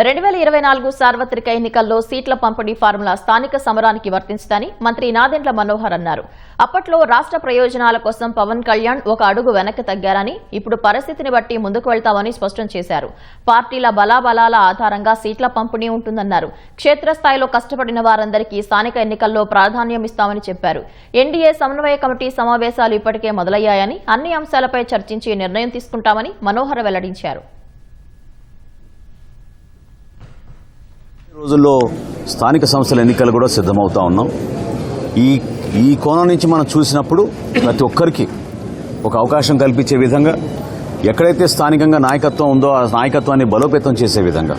2024 సార్వత్రిక ఎన్నికల్లో సీట్ల పంపిణీ ఫార్ములా స్థానిక సమరానికి వర్తించుదని మంత్రి నాదెండ్ల మనోహర్ అన్నారు. అప్పట్లో రాష్ట్ర ప్రయోజనాల కోసం పవన్ కళ్యాణ్ ఒక అడుగు వెనక్కి తగ్గారని, ఇప్పుడు పరిస్థితిని బట్టి ముందుకు వెళ్తామని స్పష్టం చేశారు. పార్టీల బలాబలాల ఆధారంగా సీట్ల పంపిణీ ఉంటుందన్నారు. క్షేత్రస్థాయిలో కష్టపడిన వారందరికీ స్థానిక ఎన్నికల్లో ప్రాధాన్యం ఇస్తామని చెప్పారు. ఎన్డీఏ సమన్వయ కమిటీ సమావేశాలు ఇప్పటికే మొదలయ్యాయని, అన్ని అంశాలపై చర్చించి నిర్ణయం తీసుకుంటామని మనోహర్ వెల్లడించారు. రోజుల్లో స్థానిక సంస్థల ఎన్నికలు కూడా సిద్ధమవుతా ఉన్నాం. ఈ కోణం నుంచి మనం చూసినప్పుడు ప్రతి ఒక్కరికి ఒక అవకాశం కల్పించే విధంగా, ఎక్కడైతే స్థానికంగా నాయకత్వం ఉందో ఆ నాయకత్వాన్ని బలోపేతం చేసే విధంగా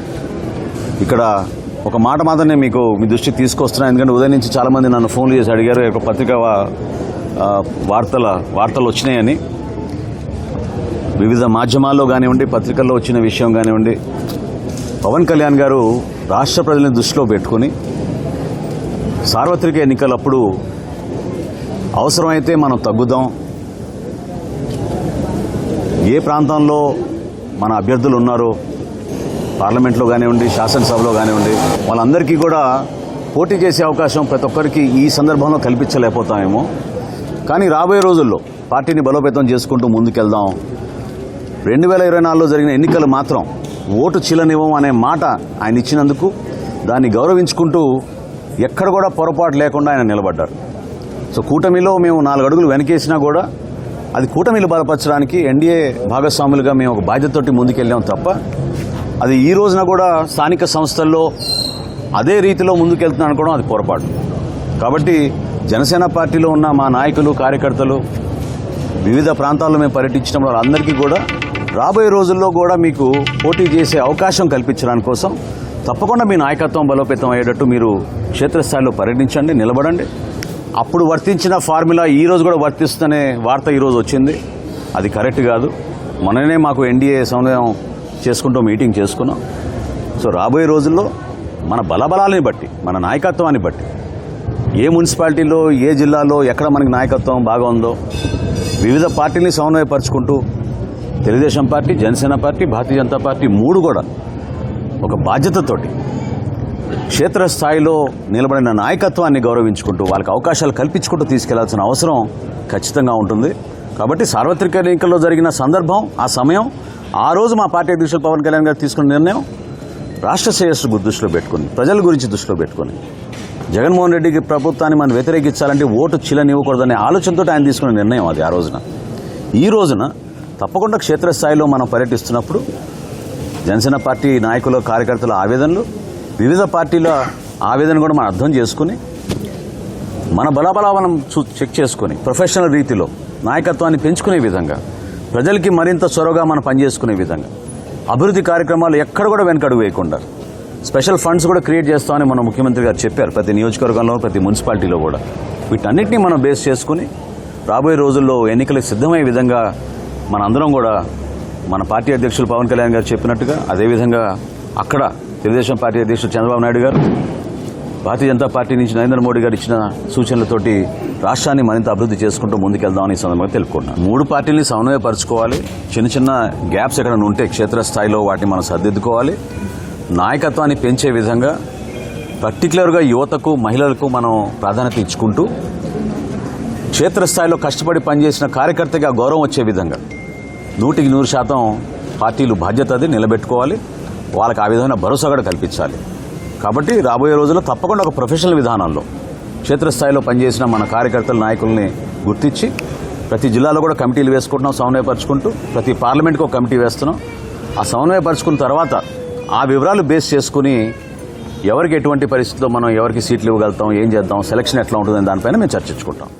ఇక్కడ ఒక మాట మాత్రమే మీ దృష్టికి తీసుకొస్తున్నాను. ఎందుకంటే ఉదయం నుంచి చాలామంది నన్ను ఫోన్లు చేసి అడిగారు, ఒక పత్రికా వార్తలు వచ్చినాయని. వివిధ మాధ్యమాల్లో కానివ్వండి, పత్రికల్లో వచ్చిన విషయం కానివ్వండి, పవన్ కళ్యాణ్ గారు రాష్ట్ర ప్రజలను దృష్టిలో పెట్టుకుని సార్వత్రిక ఎన్నికలప్పుడు అవసరమైతే మనం తగ్గుదాం, ఏ ప్రాంతంలో మన అభ్యర్థులు ఉన్నారో పార్లమెంట్లో కానివ్వండి, శాసనసభలో కానివ్వండి, వాళ్ళందరికీ కూడా పోటీ చేసే అవకాశం ప్రతి ఒక్కరికి ఈ సందర్భంలో కల్పించలేకపోతామేమో. కానీ రాబోయే రోజుల్లో పార్టీని బలోపేతం చేసుకుంటూ ముందుకెళ్దాం. 2024లో జరిగిన ఎన్నికలు మాత్రం ఓటు చీలనివ్వం అనే మాట ఆయన ఇచ్చినందుకు దాన్ని గౌరవించుకుంటూ ఎక్కడ కూడా పొరపాటు లేకుండా ఆయన నిలబడ్డారు. సో కూటమిలో మేము 4 అడుగులు వెనకేసినా కూడా అది కూటమిలు బలపరచడానికి ఎన్డీఏ భాగస్వాములుగా మేము ఒక బాధ్యతతోటి ముందుకెళ్ళాం తప్ప, అది ఈ రోజున కూడా స్థానిక సంస్థల్లో అదే రీతిలో ముందుకెళ్తున్నాను అనుకోవడం అది పొరపాటు. కాబట్టి జనసేన పార్టీలో ఉన్న మా నాయకులు, కార్యకర్తలు వివిధ ప్రాంతాల్లో మేము పర్యటించడం వాళ్ళందరికీ కూడా రాబోయే రోజుల్లో కూడా మీకు పోటీ చేసే అవకాశం కల్పించడానికి కోసం తప్పకుండా మీ నాయకత్వం బలోపేతం అయ్యేటట్టు మీరు క్షేత్రస్థాయిలో పర్యటించండి, నిలబడండి. అప్పుడు వర్తించిన ఫార్ములా ఈ రోజు కూడా వర్తిస్తుందనే వార్త ఈరోజు వచ్చింది. అది కరెక్ట్ కాదు. మొన్ననే మాకు ఎన్డీఏ సమన్వయం చేసుకుంటూ మీటింగ్ చేసుకున్నాం. సో రాబోయే రోజుల్లో మన బలబలాలని బట్టి, మన నాయకత్వాన్ని బట్టి, ఏ మున్సిపాలిటీలో, ఏ జిల్లాలో ఎక్కడ మనకి నాయకత్వం బాగా ఉందో వివిధ పార్టీలని సమన్వయపరుచుకుంటూ Telugu Desam party, Janasena party, Bharatiya Janata party 3 కూడా ఒక బాధ్యతతోటి క్షేత్రస్థాయిలో నిలబడిన నాయకత్వాన్ని గౌరవించుకుంటూ వాళ్ళకి అవకాశాలు కల్పించుకుంటూ తీసుకెళ్లాల్సిన అవసరం ఖచ్చితంగా ఉంటుంది. కాబట్టి సార్వత్రిక ఎన్నికల్లో జరిగిన సందర్భం, ఆ సమయం, ఆ రోజు మా పార్టీ అధ్యక్షులు పవన్ కళ్యాణ్ గారు తీసుకున్న నిర్ణయం రాష్ట్ర శ్రేయస్సు దృష్టిలో పెట్టుకుని, ప్రజల గురించి దృష్టిలో పెట్టుకుని, జగన్మోహన్ రెడ్డికి ప్రభుత్వాన్ని మనం వ్యతిరేకించాలంటే ఓటు చీలనివ్వకూడదనే ఆలోచనతో ఆయన తీసుకున్న నిర్ణయం అది ఆ రోజున. ఈ రోజున తప్పకుండా క్షేత్రస్థాయిలో మనం పర్యటిస్తున్నప్పుడు జనసేన పార్టీ నాయకుల, కార్యకర్తల ఆవేదనలు, వివిధ పార్టీల ఆవేదన కూడా మనం అర్థం చేసుకుని, మన బలాబలాలను చెక్ చేసుకుని ప్రొఫెషనల్ రీతిలో నాయకత్వాన్ని పెంచుకునే విధంగా, ప్రజలకి మరింత చొరవగా మనం పనిచేసుకునే విధంగా, అభివృద్ధి కార్యక్రమాలు ఎక్కడ కూడా వెనకడుగు వేయకుండా స్పెషల్ ఫండ్స్ కూడా క్రియేట్ చేస్తామని మన ముఖ్యమంత్రి గారు చెప్పారు. ప్రతి నియోజకవర్గంలో, ప్రతి మున్సిపాలిటీలో కూడా వీటన్నిటినీ మనం బేస్ చేసుకుని రాబోయే రోజుల్లో ఎన్నికలకు సిద్ధమయ్యే విధంగా మనందరం కూడా మన పార్టీ అధ్యక్షులు పవన్ కళ్యాణ్ గారు చెప్పినట్టుగా, అదేవిధంగా అక్కడ తెలుగుదేశం పార్టీ అధ్యక్షులు చంద్రబాబు నాయుడు గారు, భారతీయ జనతా పార్టీ నుంచి నరేంద్ర మోడీ గారు ఇచ్చిన సూచనలతోటి రాష్ట్రాన్ని మరింత అభివృద్ధి చేసుకుంటూ ముందుకెళ్దామని సందర్భంగా తెలుపుకున్నాం. 3 పార్టీలని సమన్వయపరచుకోవాలి. చిన్న గ్యాప్స్ ఎక్కడ ఉంటే క్షేత్రస్థాయిలో వాటిని మనం సర్దిద్దుకోవాలి. నాయకత్వాన్ని పెంచే విధంగా పర్టికులర్గా యువతకు, మహిళలకు మనం ప్రాధాన్యత ఇచ్చుకుంటూ క్షేత్రస్థాయిలో కష్టపడి పనిచేసిన కార్యకర్తగా గౌరవం వచ్చే విధంగా 100% పార్టీలు బాధ్యత అది నిలబెట్టుకోవాలి. వాళ్ళకి ఆ విధమైన భరోసా కూడా కల్పించాలి. కాబట్టి రాబోయే రోజుల్లో తప్పకుండా ఒక ప్రొఫెషనల్ విధానంలో క్షేత్రస్థాయిలో పనిచేసిన మన కార్యకర్తల, నాయకుల్ని గుర్తించి ప్రతి జిల్లాలో కూడా కమిటీలు వేసుకుంటున్నాం సమన్వయపరుచుకుంటూ. ప్రతి పార్లమెంట్కి ఒక కమిటీ వేస్తున్నాం. ఆ సమన్వయపరుచుకున్న తర్వాత ఆ వివరాలు బేస్ చేసుకుని ఎవరికి ఎటువంటి పరిస్థితుల్లో మనం ఎవరికి సీట్లు ఇవ్వగలుగుతాం, ఏం చేద్దాం, సెలక్షన్ ఎట్లా ఉంటుందని దానిపైన మేము చర్చించుకుంటాం.